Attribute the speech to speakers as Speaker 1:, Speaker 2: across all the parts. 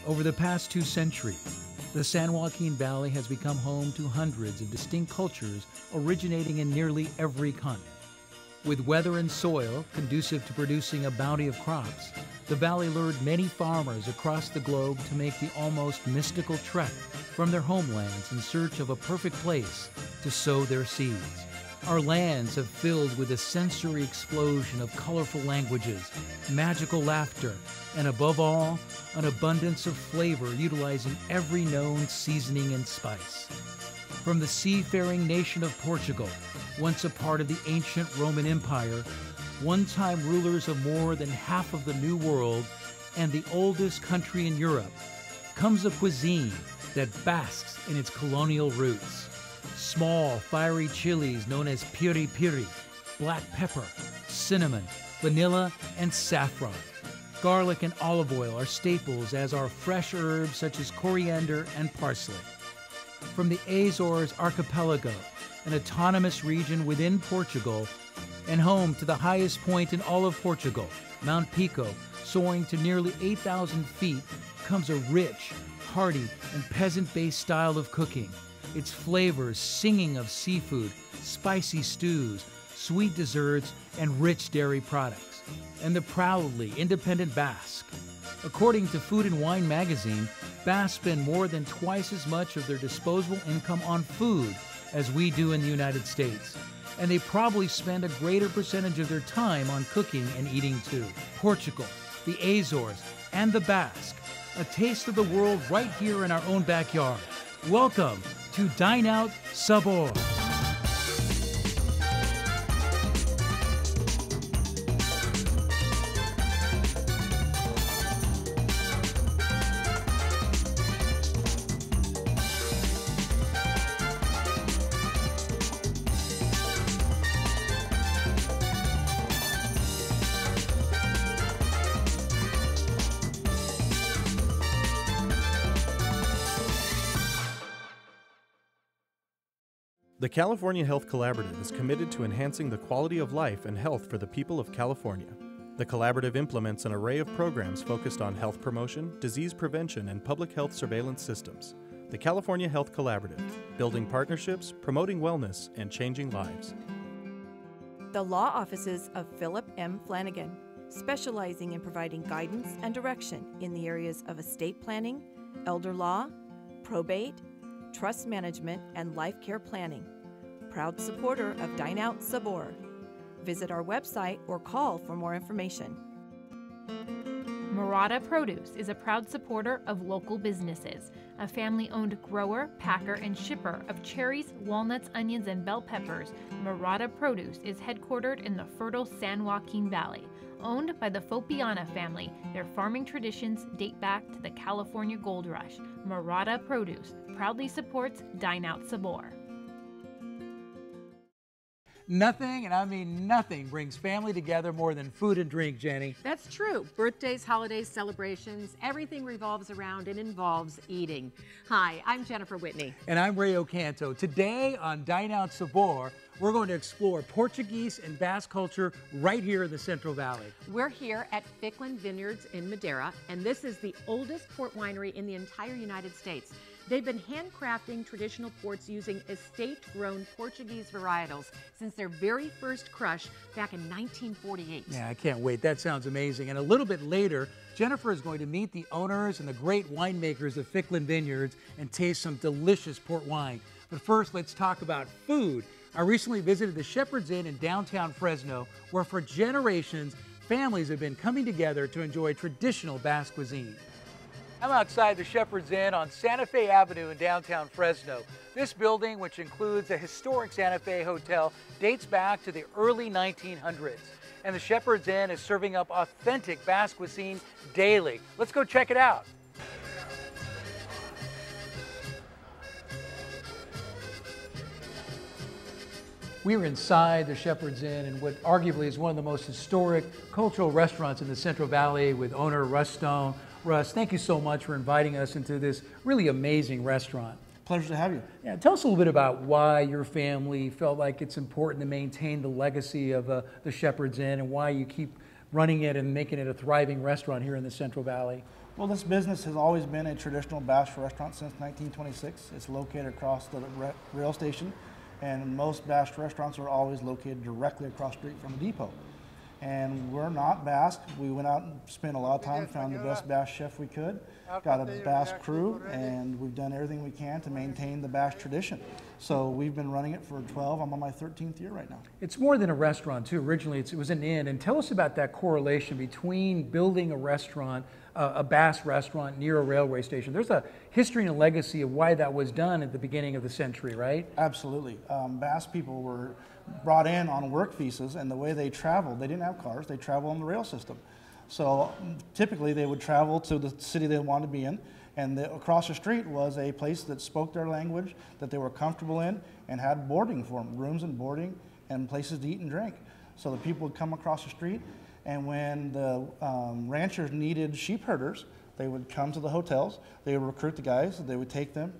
Speaker 1: Over the past 2 centuries, the San Joaquin Valley has become home to hundreds of distinct cultures originating in nearly every continent. With weather and soil conducive to producing a bounty of crops, the valley lured many farmers across the globe to make the almost mystical trek from their homelands in search of a perfect place to sow their seeds. Our lands have filled with a sensory explosion of colorful languages, magical laughter, and above all, an abundance of flavor utilizing every known seasoning and spice. From the seafaring nation of Portugal, once a part of the ancient Roman Empire, one-time rulers of more than half of the New World, and the oldest country in Europe, comes a cuisine that basks in its colonial roots. Small, fiery chilies known as piri piri, black pepper, cinnamon, vanilla, and saffron. Garlic and olive oil are staples, as are fresh herbs such as coriander and parsley. From the Azores archipelago, an autonomous region within Portugal, and home to the highest point in all of Portugal, Mount Pico, soaring to nearly 8,000 feet, comes a rich, hearty, and peasant-based style of cooking. Its flavors singing of seafood, spicy stews, sweet desserts, and rich dairy products. And the proudly independent Basque. According to Food and Wine magazine, Basques spend more than twice as much of their disposable income on food as we do in the United States. And they probably spend a greater percentage of their time on cooking and eating too. Portugal, the Azores, and the Basque. A taste of the world right here in our own backyard. Welcome to Dine Out Sabor.
Speaker 2: The California Health Collaborative is committed to enhancing the quality of life and health for the people of California. The collaborative implements an array of programs focused on health promotion, disease prevention, and public health surveillance systems. The California Health Collaborative, building partnerships, promoting wellness, and changing lives.
Speaker 3: The law offices of Philip M. Flanagan, specializing in providing guidance and direction in the areas of estate planning, elder law, probate, trust management, and life care planning. Proud supporter of Dine Out Sabor. Visit our website or call for more information.
Speaker 4: Murata Produce is a proud supporter of local businesses, a family-owned grower, packer, and shipper of cherries, walnuts, onions, and bell peppers. Murata Produce is headquartered in the fertile San Joaquin Valley. Owned by the Fopiana family, their farming traditions date back to the California Gold Rush. Murata Produce proudly supports Dine Out Sabor.
Speaker 1: Nothing, and I mean nothing, brings family together more than food and drink, Jenny.
Speaker 5: That's true. Birthdays, holidays, celebrations, everything revolves around and involves eating. Hi, I'm Jennifer Whitney.
Speaker 1: And I'm Ray Ocanto. Today on Dine Out Sabor, we're going to explore Portuguese and Basque culture right here in the Central Valley.
Speaker 5: We're here at Ficklin Vineyards in Madera, and this is the oldest port winery in the entire United States. They've been handcrafting traditional ports using estate-grown Portuguese varietals since their very first crush back in 1948.
Speaker 1: Yeah, I can't wait. That sounds amazing. And a little bit later, Jennifer is going to meet the owners and the great winemakers of Ficklin Vineyards and taste some delicious port wine. But first, let's talk about food. I recently visited the Shepherd's Inn in downtown Fresno, where for generations, families have been coming together to enjoy traditional Basque cuisine. I'm outside the Shepherd's Inn on Santa Fe Avenue in downtown Fresno. This building, which includes a historic Santa Fe hotel, dates back to the early 1900s. And the Shepherd's Inn is serving up authentic Basque cuisine daily. Let's go check it out. We are inside the Shepherd's Inn in what arguably is one of the most historic cultural restaurants in the Central Valley with owner Russ Stone. Russ, thank you so much for inviting us into this really amazing restaurant.
Speaker 6: Pleasure to have you.
Speaker 1: Yeah, tell us a little bit about why your family felt like it's important to maintain the legacy of the Shepherd's Inn and why you keep running it and making it a thriving restaurant here in the Central Valley.
Speaker 6: Well, this business has always been a traditional Basque restaurant since 1926. It's located across the rail station, and most Basque restaurants are always located directly across the street from the depot. And we're not Basque. We went out and spent a lot of time, found the best Basque chef we could, got a Basque crew, and we've done everything we can to maintain the Basque tradition. So we've been running it for 12. I'm on my 13th year right now.
Speaker 1: It's more than a restaurant, too. Originally, it was an inn. And tell us about that correlation between building a restaurant, a Basque restaurant near a railway station. There's a history and a legacy of why that was done at the beginning of the century, right?
Speaker 6: Absolutely. Basque people were brought in on work visas, and the way they traveled, they didn't have cars, they traveled on the rail system. So typically they would travel to the city they wanted to be in, and across the street was a place that spoke their language, that they were comfortable in, and had boarding for them, rooms and boarding, and places to eat and drink. So the people would come across the street, and when the ranchers needed sheep herders, they would come to the hotels, they would recruit the guys, they would take them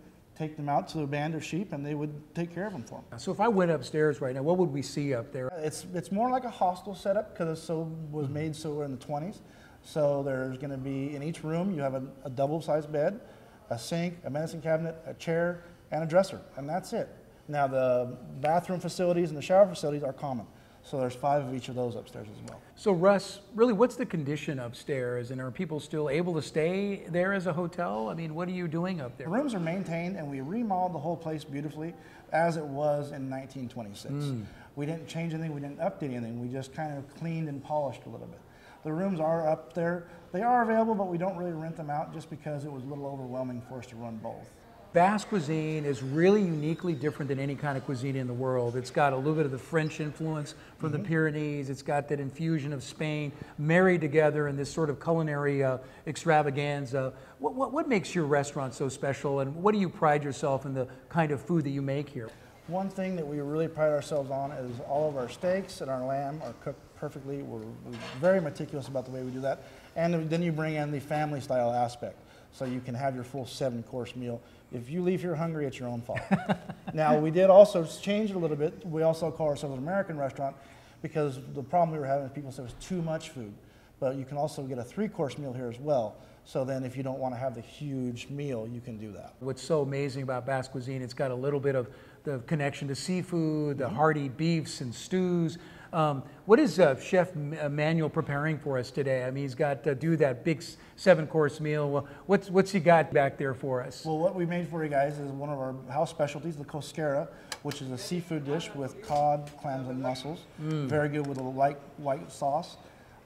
Speaker 6: out to a band of sheep, and they would take care of them for them.
Speaker 1: So if I went upstairs right now, what would we see up there?
Speaker 6: It's more like a hostel setup because it was made so in the 20s. So there's going to be, in each room, you have a double-sized bed, a sink, a medicine cabinet, a chair, and a dresser, and that's it. Now the bathroom facilities and the shower facilities are common. So there's 5 of each of those upstairs as well.
Speaker 1: So Russ, really, what's the condition upstairs, and are people still able to stay there as a hotel? I mean, what are you doing up there?
Speaker 6: The rooms are maintained, and we remodeled the whole place beautifully as it was in 1926. We didn't change anything, we didn't update anything, we just kind of cleaned and polished a little bit. The rooms are up there. They are available, but we don't really rent them out just because it was a little overwhelming for us to run both.
Speaker 1: Basque cuisine is really uniquely different than any kind of cuisine in the world. It's got a little bit of the French influence from the Pyrenees. It's got that infusion of Spain married together in this sort of culinary extravaganza. What makes your restaurant so special, and what do you pride yourself in the kind of food that you make here?
Speaker 6: One thing that we really pride ourselves on is all of our steaks and our lamb are cooked perfectly. We're very meticulous about the way we do that. And then you bring in the family style aspect. So you can have your full 7-course meal. If you leave here hungry, it's your own fault. Now, we did also change it a little bit. We also call ourselves an American restaurant because the problem we were having is people said it was too much food. But you can also get a 3-course meal here as well. So then if you don't want to have the huge meal, you can do that.
Speaker 1: What's so amazing about Basque cuisine, it's got a little bit of the connection to seafood, the hearty beefs and stews. What is Chef Manuel preparing for us today? I mean, he's got to do that big 7-course meal. Well, what's he got back there for us?
Speaker 6: Well, what we made for you guys is one of our house specialties, the cosquera, which is a seafood dish with cod, clams, and mussels. Very good with a light white sauce.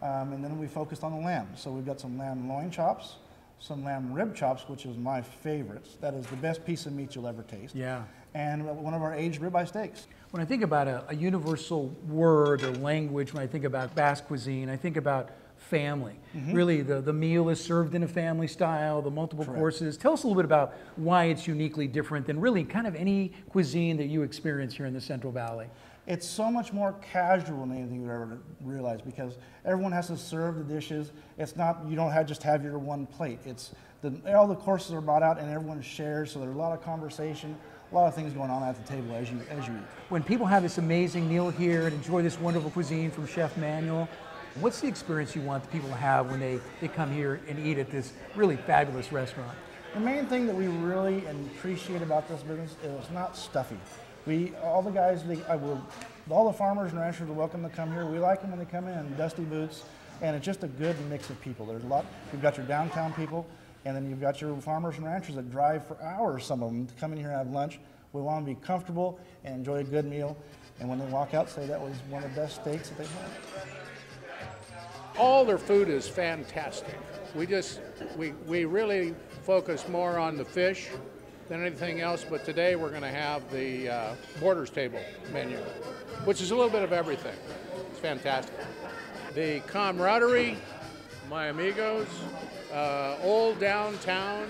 Speaker 6: And then we focused on the lamb. So we've got some lamb loin chops, some lamb rib chops, which is my favorites. That is the best piece of meat you'll ever taste.
Speaker 1: Yeah. And
Speaker 6: one of our aged ribeye steaks.
Speaker 1: When I think about a universal word or language, when I think about Basque cuisine, I think about family. Really, the meal is served in a family style, the multiple courses. Tell us a little bit about why it's uniquely different than really kind of any cuisine that you experience here in the Central Valley.
Speaker 6: It's so much more casual than anything you've ever realized because everyone has to serve the dishes. It's not, you don't just have your one plate. It's all the courses are brought out and everyone shares, so there's a lot of conversation, a lot of things going on at the table as you eat.
Speaker 1: When people have this amazing meal here and enjoy this wonderful cuisine from Chef Manuel, what's the experience you want the people to have when they come here and eat at this really fabulous restaurant?
Speaker 6: The main thing that we really appreciate about this business is it's not stuffy. All the guys, all the farmers and ranchers are welcome to come here. We like them when they come in dusty boots, and it's just a good mix of people. There's a lot. You've got your downtown people, and then you've got your farmers and ranchers that drive for hours, some of them, to come in here and have lunch. We want them to be comfortable and enjoy a good meal, and when they walk out, say that was one of the best steaks that they've had.
Speaker 7: All their food is fantastic. We really focus more on the fish than anything else, but today we're going to have the Borders Table menu, which is a little bit of everything. It's fantastic. The camaraderie, my amigos, old downtown,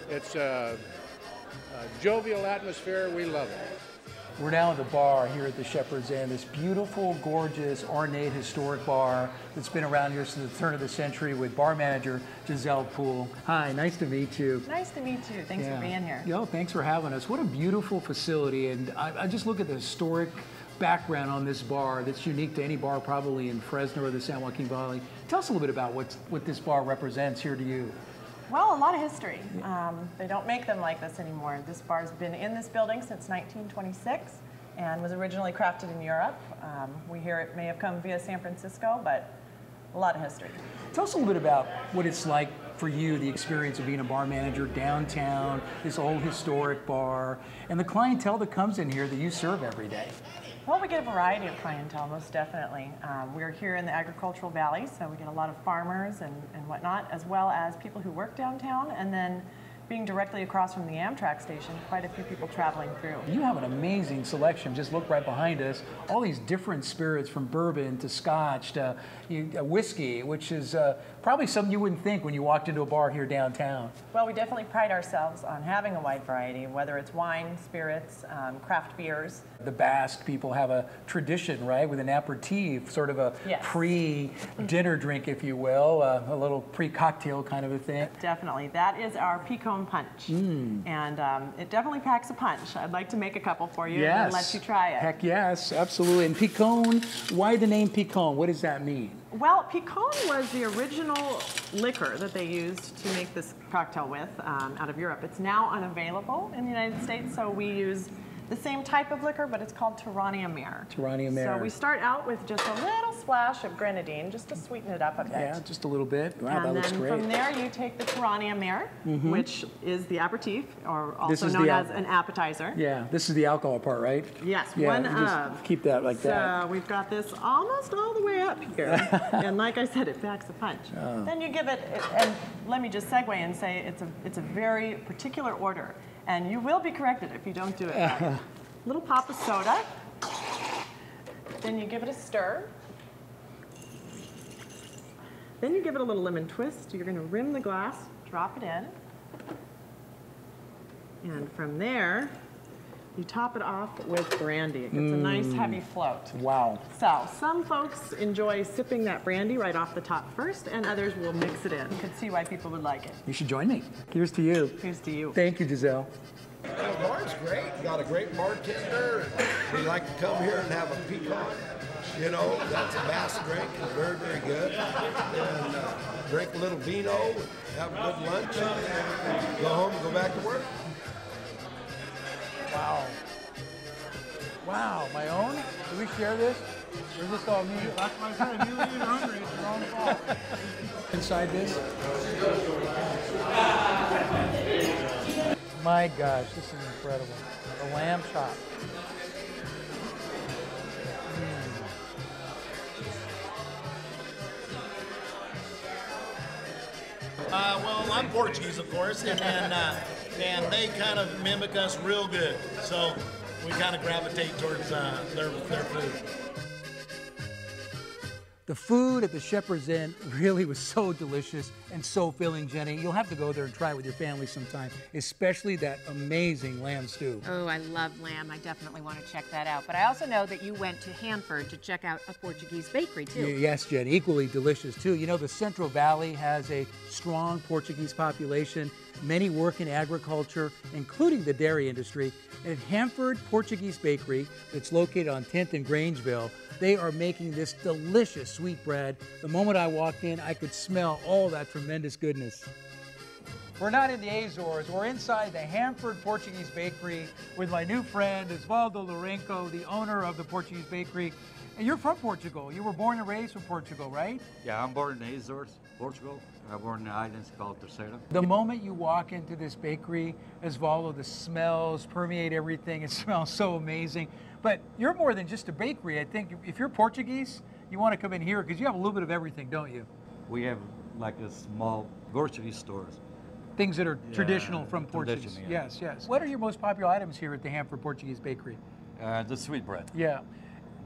Speaker 7: it's a jovial atmosphere. We love it.
Speaker 1: We're now at the bar here at the Shepherd's Inn, this beautiful, gorgeous, ornate, historic bar that's been around here since the turn of the century with bar manager Giselle Poole. Hi, nice to meet you.
Speaker 8: Nice to meet you. Thanks for being here.
Speaker 1: Yo, thanks for having us. What a beautiful facility. And I just look at the historic background on this bar that's unique to any bar probably in Fresno or the San Joaquin Valley. Tell us a little bit about what this bar represents here to you.
Speaker 8: Well, a lot of history. They don't make them like this anymore. This bar's been in this building since 1926 and was originally crafted in Europe. We hear it may have come via San Francisco, but a lot of history.
Speaker 1: Tell us a little bit about what it's like for you, the experience of being a bar manager downtown, this old historic bar, and the clientele that comes in here that you serve every day.
Speaker 8: Well, we get a variety of clientele, most definitely. We're here in the agricultural valley, so we get a lot of farmers and whatnot, as well as people who work downtown, and then being directly across from the Amtrak station, quite a few people traveling through.
Speaker 1: You have an amazing selection. Just look right behind us. All these different spirits, from bourbon to scotch to whiskey, which is probably something you wouldn't think when you walked into a bar here downtown.
Speaker 8: Well, we definitely pride ourselves on having a wide variety, whether it's wine, spirits, craft beers.
Speaker 1: The Basque people have a tradition, right, with an aperitif, sort of a
Speaker 8: Yes.
Speaker 1: pre-dinner drink, if you will, a little pre-cocktail kind of a thing.
Speaker 8: Definitely. That is our Picon punch. And it definitely packs a punch. I'd like to make a couple for you and let you try it.
Speaker 1: Heck yes, absolutely. And Picon, why the name Picon? What does that mean?
Speaker 8: Well, Picon was the original liquor that they used to make this cocktail with out of Europe. It's now unavailable in the United States, so we use the same type of liquor, but it's called Tyrannia Mare.
Speaker 1: Tyrannia Mare.
Speaker 8: So we start out with just a little splash of grenadine, just to sweeten it up a bit.
Speaker 1: Yeah, just a little bit. Wow, that looks great.
Speaker 8: And then from there, you take the Tyrannia Mare, which is the aperitif, or
Speaker 1: This
Speaker 8: also
Speaker 1: is
Speaker 8: known
Speaker 1: the
Speaker 8: as an appetizer.
Speaker 1: Yeah, this is the alcohol part, right?
Speaker 8: Yes,
Speaker 1: Yeah,
Speaker 8: one
Speaker 1: you just
Speaker 8: of.
Speaker 1: keep that like that.
Speaker 8: So we've got this almost all the way up here. And like I said, it packs a punch. Then you give it, and let me just segue and say it's a very particular order. And you will be corrected if you don't do it right. Little pop of soda. Then you give it a stir. Then you give it a little lemon twist. You're going to rim the glass, drop it in. And from there, you top it off with brandy. It gets a nice heavy float.
Speaker 1: Wow.
Speaker 8: So some folks enjoy sipping that brandy right off the top first, and others will mix it in. You can see why people would like it.
Speaker 1: You should join me. Here's to you.
Speaker 8: Here's to you.
Speaker 1: Thank you, Giselle.
Speaker 9: The bar's great. Got a great bartender. We like to come here and have a pecan. You know, that's a Basque drink. It's very, very good. And drink a little vino, have a good lunch, go home and go back to work.
Speaker 1: Wow. Wow, my own? Do we share this? Or is this all me?
Speaker 6: That's what I said. If you leave hungry, it's your own fault.
Speaker 1: Inside this? My gosh, this is incredible. The lamb chop.
Speaker 10: Well, I'm Portuguese, of course, and they kind of mimic us real good. So we kind of gravitate towards their food.
Speaker 1: The food at the Shepherd's Inn really was so delicious and so filling, Jenny. You'll have to go there and try it with your family sometime, especially that amazing lamb stew.
Speaker 5: Oh, I love lamb. I definitely want to check that out. But I also know that you went to Hanford to check out a Portuguese bakery, too.
Speaker 1: Yes, Jen, equally delicious, too. You know, the Central Valley has a strong Portuguese population. Many work in agriculture, including the dairy industry. And at Hanford Portuguese Bakery, that's located on 10th and Grangeville, they are making this delicious sweet bread. The moment I walked in, I could smell all that tremendous goodness. We're not in the Azores. We're inside the Hanford Portuguese Bakery with my new friend, Osvaldo Lourenco, the owner of the Portuguese Bakery. And you're from Portugal. You were born and raised in Portugal, right?
Speaker 11: Yeah, I'm born in the Azores, Portugal. I was born in the islands called Terceira.
Speaker 1: The moment you walk into this bakery, Osvaldo, the smells permeate everything. It smells so amazing. But you're more than just a bakery. I think if you're Portuguese, you want to come in here because you have a little bit of everything, don't you?
Speaker 11: We have like a small grocery stores.
Speaker 1: Things that are traditional from Portuguese.
Speaker 11: Traditional, yeah.
Speaker 1: Yes, yes. What are your most popular items here at the Hanford Portuguese Bakery?
Speaker 11: The sweet bread.
Speaker 1: Yeah.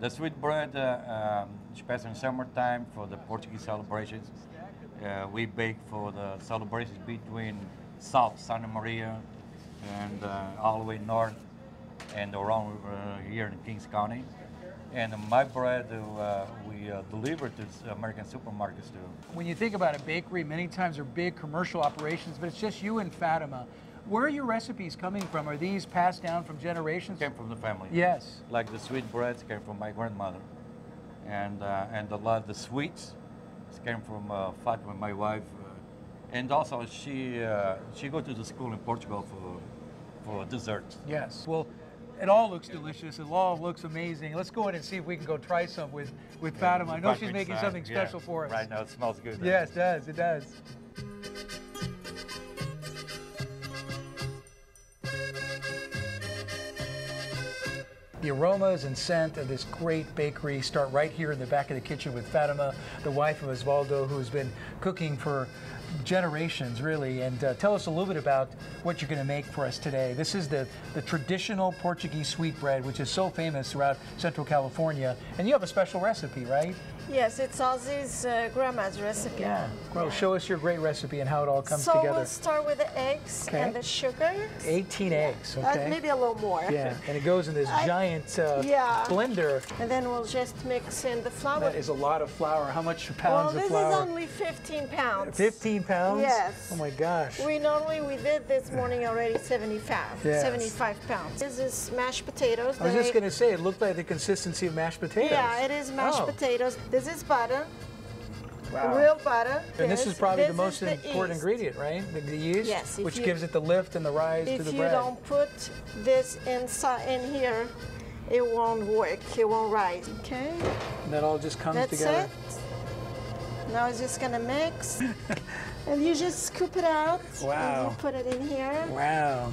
Speaker 11: The sweet bread, especially in summertime for the Portuguese celebrations. We bake for the celebrations between South Santa Maria and all the way north and around here in Kings County. And my bread we deliver to American supermarkets too.
Speaker 1: When you think about a bakery, many times they're big commercial operations, but it's just you and Fatima. Where are your recipes coming from? Are these passed down from generations?
Speaker 11: Came from the family.
Speaker 1: Yes.
Speaker 11: Like the sweet breads came from my grandmother, and a lot of the sweets came from Fatima, my wife, and also she go to the school in Portugal for desserts.
Speaker 1: Yes. Well, it all looks delicious. It all looks amazing. Let's go in and see if we can go try some with Fatima. I know she's making something special for us.
Speaker 11: Right now, it smells good.
Speaker 1: Yes, it does. It does. The aromas and scent of this great bakery start right here in the back of the kitchen with Fatima, the wife of Osvaldo, who's been cooking for generations, really. And tell us a little bit about what you're going to make for us today. This is the traditional Portuguese sweetbread, which is so famous throughout Central California. And you have a special recipe, right?
Speaker 12: Yes, it's Ozzy's grandma's recipe.
Speaker 1: Yeah. Well, show us your great recipe and how it all comes together.
Speaker 12: So we'll start with the eggs and the sugar.
Speaker 1: 18 eggs, okay.
Speaker 12: Maybe a little more.
Speaker 1: Yeah, and it goes in this giant blender.
Speaker 12: And then we'll just mix in the flour.
Speaker 1: That is a lot of flour. How much pounds of flour?
Speaker 12: Well, this is only 15 pounds.
Speaker 1: 15 pounds?
Speaker 12: Yes.
Speaker 1: Oh my gosh.
Speaker 12: We did this morning already 75 pounds. This is mashed potatoes.
Speaker 1: I was just going to say, it looked like the consistency of mashed potatoes.
Speaker 12: Yeah, it is mashed potatoes. This is butter.
Speaker 1: Wow.
Speaker 12: Real butter.
Speaker 1: And this is probably the most important ingredient, right? The yeast?
Speaker 12: Yes.
Speaker 1: Which gives it the lift and the rise to the bread.
Speaker 12: If you don't put this inside in here, it won't work. It won't rise. Okay.
Speaker 1: And that all just comes together.
Speaker 12: That's it. Now it's just gonna mix. And you just scoop it out.
Speaker 1: Wow.
Speaker 12: And you put it in here.
Speaker 1: Wow.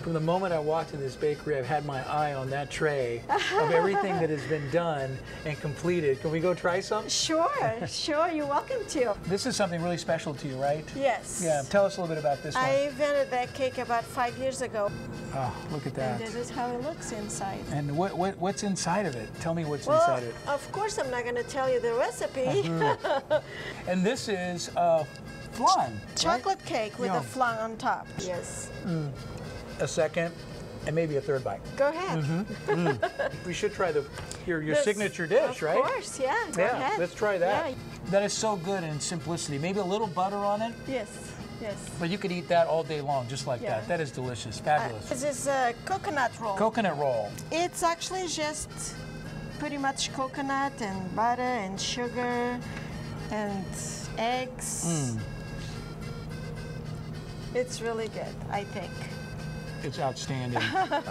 Speaker 1: From the moment I walked in this bakery, I've had my eye on that tray of everything that has been done and completed. Can we go try some?
Speaker 12: Sure, sure. You're welcome to.
Speaker 1: This is something really special to you, right?
Speaker 12: Yes.
Speaker 1: Yeah. Tell us a little bit about this one.
Speaker 12: I invented that cake about 5 years ago.
Speaker 1: Oh, look at that.
Speaker 12: And this is how it looks inside.
Speaker 1: And what's inside of it? Tell me what's inside it.
Speaker 12: Of course, I'm not going to tell you the recipe.
Speaker 1: And this is flan.
Speaker 12: Chocolate cake with a flan on top. Yes.
Speaker 1: A second, and maybe a third bite.
Speaker 12: Go ahead.
Speaker 1: We should try your signature dish, right?
Speaker 12: Of course, yeah. Go ahead.
Speaker 1: Let's try that.
Speaker 12: Yeah.
Speaker 1: That is so good in simplicity. Maybe a little butter on it.
Speaker 12: Yes, yes.
Speaker 1: But you could eat that all day long, just like that. That is delicious, fabulous.
Speaker 12: This is a coconut roll.
Speaker 1: Coconut roll.
Speaker 12: It's actually just pretty much coconut and butter and sugar and eggs. It's really good, I think.
Speaker 1: It's outstanding.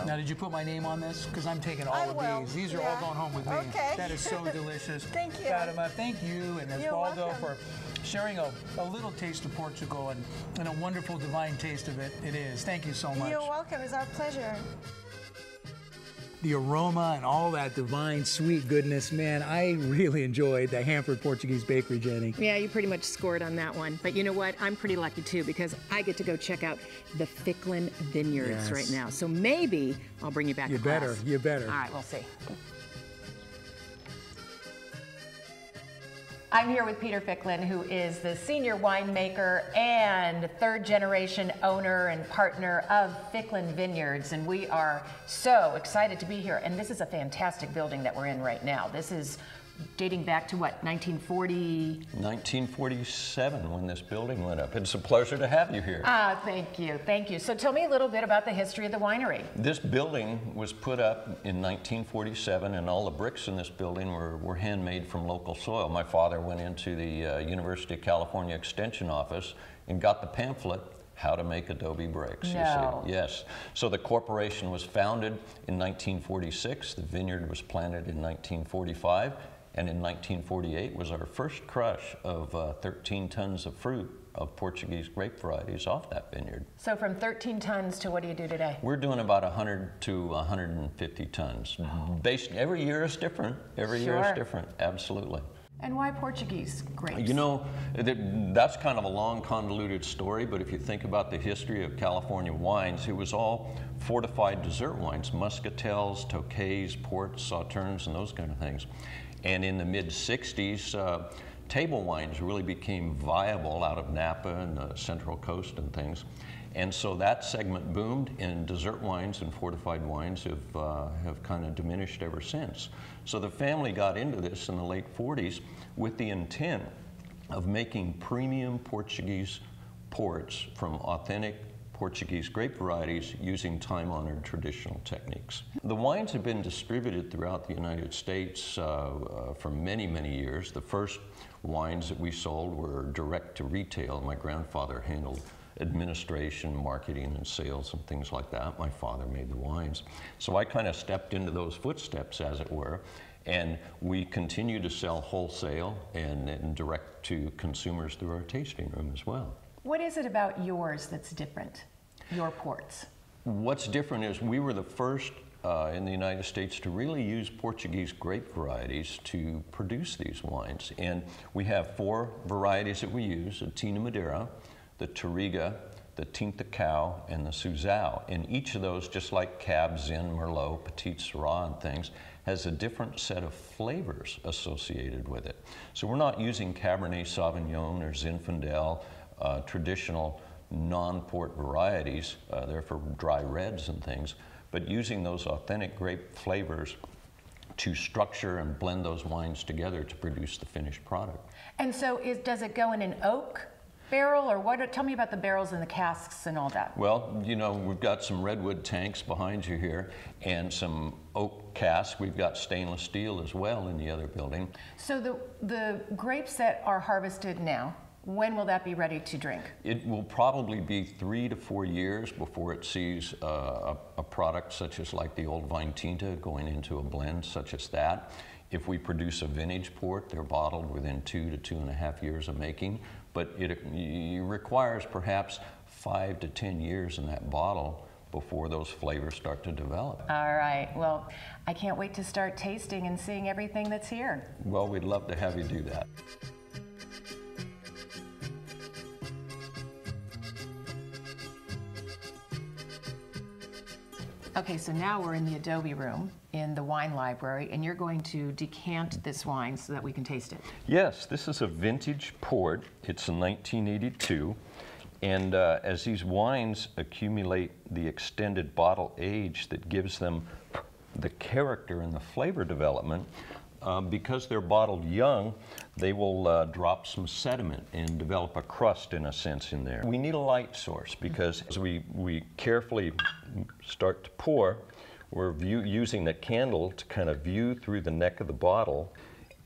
Speaker 1: Now, did you put my name on this? Because I'm taking all of these. These are all going home with me.
Speaker 12: Okay.
Speaker 1: That is so delicious.
Speaker 12: Thank you.
Speaker 1: Fatima, thank you and Osvaldo for sharing a little taste of Portugal and a wonderful divine taste of it. It is. Thank you so much.
Speaker 12: You're welcome. It's our pleasure.
Speaker 1: The aroma and all that divine sweet goodness, man, I really enjoyed the Hanford Portuguese Bakery, Jenny.
Speaker 5: Yeah, you pretty much scored on that one. But you know what? I'm pretty lucky too because I get to go check out the Ficklin Vineyards right now. So maybe I'll bring you back.
Speaker 1: You better. You better.
Speaker 5: All right, we'll see. I'm here with Peter Ficklin, who is the senior winemaker and third-generation owner and partner of Ficklin Vineyards, and we are so excited to be here. And this is a fantastic building that we're in right now. This is dating back to what, 1940?
Speaker 13: 1947 when this building went up. It's a pleasure to have you here.
Speaker 5: Ah, thank you, thank you. So tell me a little bit about the history of the winery.
Speaker 13: This building was put up in 1947 and all the bricks in this building were handmade from local soil. My father went into the University of California Extension office and got the pamphlet, How to Make Adobe Bricks.
Speaker 5: No.
Speaker 13: You see. Yes. So the corporation was founded in 1946. The vineyard was planted in 1945. And in 1948 was our first crush of 13 tons of fruit of Portuguese grape varieties off that vineyard.
Speaker 5: So from 13 tons to what do you do today?
Speaker 13: We're doing about 100 to 150 tons. Based, every year is different. Every year is different, absolutely.
Speaker 5: And why Portuguese grapes?
Speaker 13: You know, that's kind of a long, convoluted story, but if you think about the history of California wines, it was all fortified dessert wines, muscatels, tokais, ports, sauternes, and those kind of things. And in the mid-60s, table wines really became viable out of Napa and the Central Coast and things. And so that segment boomed, and dessert wines and fortified wines have kind of diminished ever since. So the family got into this in the late 40s with the intent of making premium Portuguese ports from authentic Portuguese grape varieties using time-honored traditional techniques. The wines have been distributed throughout the United States for many, many years. The first wines that we sold were direct to retail. My grandfather handled administration, marketing, and sales and things like that. My father made the wines. So I kind of stepped into those footsteps, as it were, and we continue to sell wholesale and direct to consumers through our tasting room as well.
Speaker 5: What is it about yours that's different, your ports?
Speaker 13: What's different is we were the first in the United States to really use Portuguese grape varieties to produce these wines. And we have 4 varieties that we use: the Tinta Madeira, the Touriga, the Tinta Cow, and the Suzão. And each of those, just like Cab, Zin, Merlot, Petit Syrah, and things, has a different set of flavors associated with it. So we're not using Cabernet Sauvignon or Zinfandel, traditional non-port varieties. They're for dry reds and things, but using those authentic grape flavors to structure and blend those wines together to produce the finished product.
Speaker 5: And so does it go in an oak barrel, or what? Tell me about the barrels and the casks and all that.
Speaker 13: Well, you know, we've got some redwood tanks behind you here and some oak casks. We've got stainless steel as well in the other building.
Speaker 5: So the grapes that are harvested now, when will that be ready to drink?
Speaker 13: It will probably be 3 to 4 years before it sees a product such as like the Old Vine Tinta going into a blend such as that. If we produce a vintage port, they're bottled within 2 to 2.5 years of making, but it requires perhaps 5 to 10 years in that bottle before those flavors start to develop.
Speaker 5: All right, well, I can't wait to start tasting and seeing everything that's here.
Speaker 13: Well, we'd love to have you do that.
Speaker 5: Okay, so now we're in the Adobe room in the wine library, and you're going to decant this wine so that we can taste it.
Speaker 13: Yes, this is a vintage port. It's a 1982. And as these wines accumulate the extended bottle age that gives them the character and the flavor development, because they're bottled young, they will drop some sediment and develop a crust in a sense in there. We need a light source because as we carefully start to pour, we're using the candle to kind of view through the neck of the bottle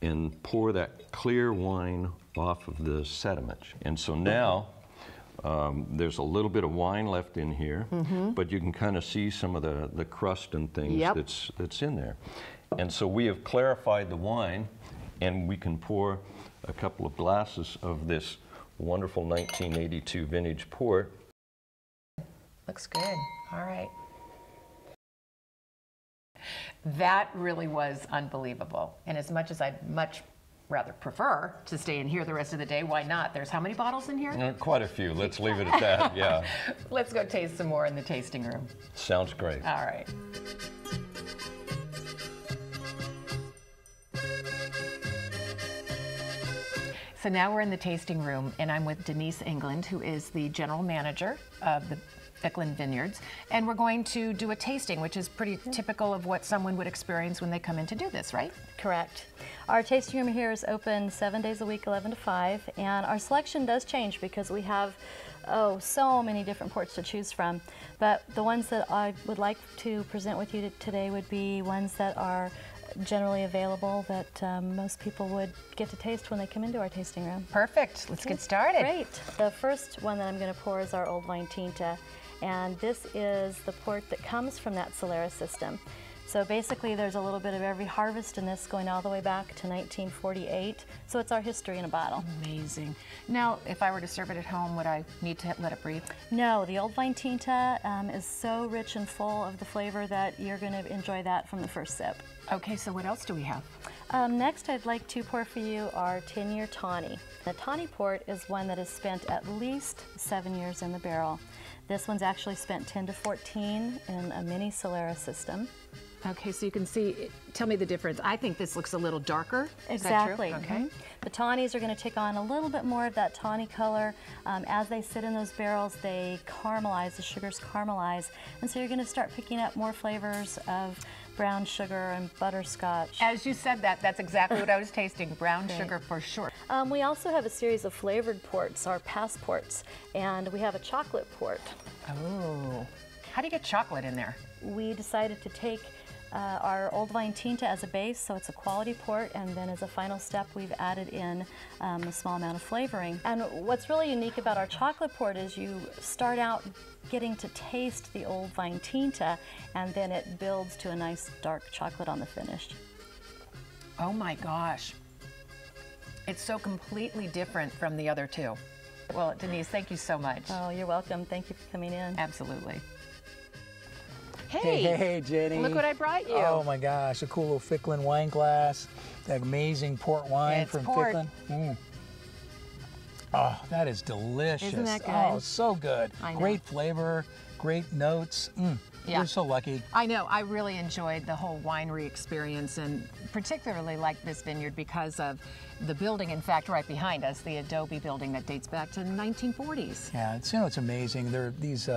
Speaker 13: and pour that clear wine off of the sediment. And so now there's a little bit of wine left in here, but you can kind of see some of the crust and things that's in there. And so we have clarified the wine, and we can pour a couple of glasses of this wonderful 1982 vintage port.
Speaker 5: Looks good. All right. That really was unbelievable. And as much as I'd much rather prefer to stay in here the rest of the day, why not? There's how many bottles in here?
Speaker 13: Quite a few. Let's leave it at that, yeah.
Speaker 5: Let's go taste some more in the tasting room.
Speaker 13: Sounds great.
Speaker 5: All right. So now we're in the tasting room, and I'm with Denise England, who is the general manager of the Ficklen Vineyards, and we're going to do a tasting, which is pretty typical of what someone would experience when they come in to do this, right?
Speaker 14: Correct. Our tasting room here is open 7 days a week, 11 to 5, and our selection does change because we have so many different ports to choose from. But the ones that I would like to present with you today would be ones that are generally available that most people would get to taste when they come into our tasting room.
Speaker 5: Perfect. Let's get started.
Speaker 14: Great. The first one that I'm going to pour is our Old Vine Tinta, and this is the port that comes from that Solera system. So basically there's a little bit of every harvest in this going all the way back to 1948. So it's our history in a bottle.
Speaker 5: Amazing. Now, if I were to serve it at home, would I need to let it breathe?
Speaker 14: No, the Old Vine Tinta is so rich and full of the flavor that you're going to enjoy that from the first sip.
Speaker 5: Okay, so what else do we have?
Speaker 14: Next, I'd like to pour for you our 10-year tawny. The tawny port is one that is spent at least 7 years in the barrel. This one's actually spent 10 to 14 in a mini Solera system.
Speaker 5: Okay, so you can see, tell me the difference. I think this looks a little darker.
Speaker 14: Exactly.
Speaker 5: Is that true? Okay.
Speaker 14: The tawnies are going to take on a little bit more of that tawny color. As they sit in those barrels, they caramelize, the sugars caramelize, and so you're going to start picking up more flavors of brown sugar and butterscotch.
Speaker 5: As you said that, that's exactly what I was tasting, brown sugar for sure.
Speaker 14: We also have a series of flavored ports, our passports, and we have a chocolate port.
Speaker 5: Oh, how do you get chocolate in there?
Speaker 14: We decided to take our old vine tinta as a base, so it's a quality port, and then as a final step we've added in a small amount of flavoring. And what's really unique about our chocolate port is you start out getting to taste the old vine tinta, and then it builds to a nice dark chocolate on the finish.
Speaker 5: Oh my gosh. It's so completely different from the other two. Well, Denise, thank you so much.
Speaker 14: Oh, you're welcome. Thank you for coming in.
Speaker 5: Absolutely.
Speaker 1: Hey, Jenny.
Speaker 5: Look what I brought you.
Speaker 1: Oh my gosh, a cool little Ficklin wine glass. That amazing port wine
Speaker 5: It's
Speaker 1: from
Speaker 5: port.
Speaker 1: Ficklin. Oh, that is delicious.
Speaker 5: Isn't that good?
Speaker 1: Oh, so good.
Speaker 5: I know.
Speaker 1: Great flavor, great notes.
Speaker 5: Yeah.
Speaker 1: We're so lucky.
Speaker 5: I know, I really enjoyed the whole winery experience, and particularly like this vineyard because of the building, in fact, right behind us, the adobe building that dates back to the 1940s.
Speaker 1: Yeah, it's amazing. These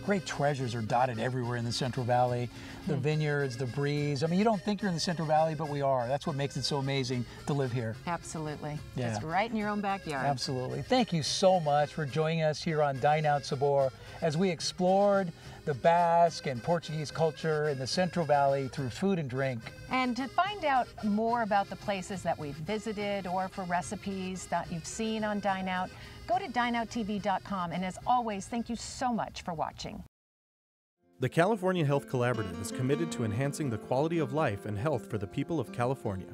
Speaker 1: great treasures are dotted everywhere in the Central Valley. The vineyards, the breeze. I mean, you don't think you're in the Central Valley, but we are. That's what makes it so amazing to live here.
Speaker 5: Absolutely.
Speaker 1: Yeah.
Speaker 5: Just right in your own backyard.
Speaker 1: Absolutely. Thank you so much for joining us here on Dine Out Sabor as we explored the Basque and Portuguese culture in the Central Valley through food and drink.
Speaker 5: And to find out more about the places that we've visited or for recipes that you've seen on Dine Out, go to dineouttv.com. And as always, thank you so much for watching.
Speaker 2: The California Health Collaborative is committed to enhancing the quality of life and health for the people of California.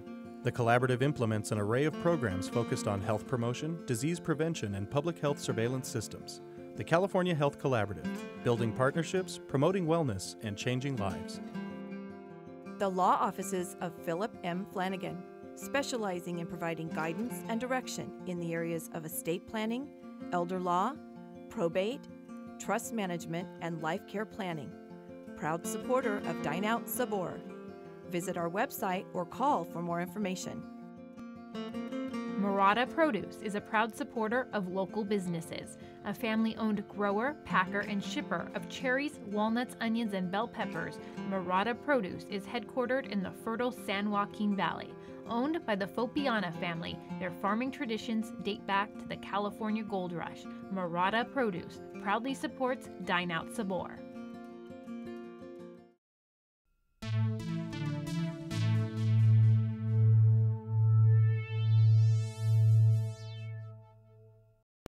Speaker 2: The collaborative implements an array of programs focused on health promotion, disease prevention, and public health surveillance systems. The California Health Collaborative, building partnerships, promoting wellness, and changing lives.
Speaker 3: The law offices of Philip M. Flanagan, specializing in providing guidance and direction in the areas of estate planning, elder law, probate, trust management, and life care planning. Proud supporter of Dine Out Sabor. Visit our website or call for more information.
Speaker 4: Murata Produce is a proud supporter of local businesses, a family-owned grower, packer, and shipper of cherries, walnuts, onions, and bell peppers. Murata Produce is headquartered in the fertile San Joaquin Valley. Owned by the Fopiana family, their farming traditions date back to the California Gold Rush. Murata Produce proudly supports Dine Out Sabor.